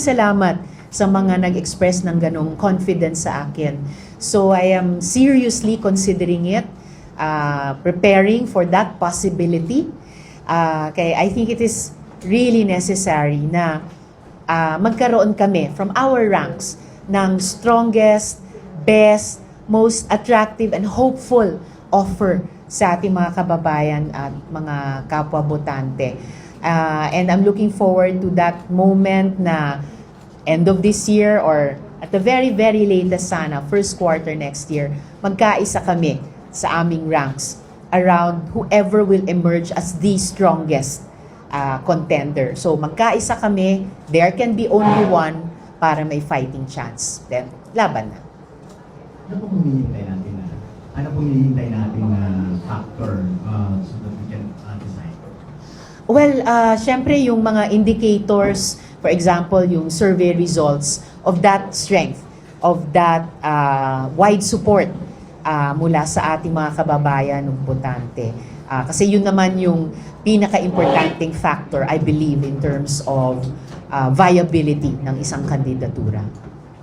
Salamat sa mga nag-express ng ganong confidence sa akin. So I am seriously considering it, preparing for that possibility. Kaya I think it is really necessary na magkaroon kami from our ranks ng strongest, best, most attractive and hopeful offer sa ating mga kababayan at mga kapwa-botante. And I'm looking forward to that moment na end of this year or at the very, very latest sana, first quarter next year, magkaisa kami sa aming ranks around whoever will emerge as the strongest contender. So magkaisa kami, there can be only one para may fighting chance. Then, laban na. Ano pong hinihintay natin na? Ano pong hinihintay natin na factor so that we can decide? Well, syempre yung mga indicators, for example, yung survey results of that strength, of that wide support mula sa ating mga kababayan ng botante. Kasi yun naman yung pinaka-importanting factor, I believe, in terms of viability ng isang kandidatura.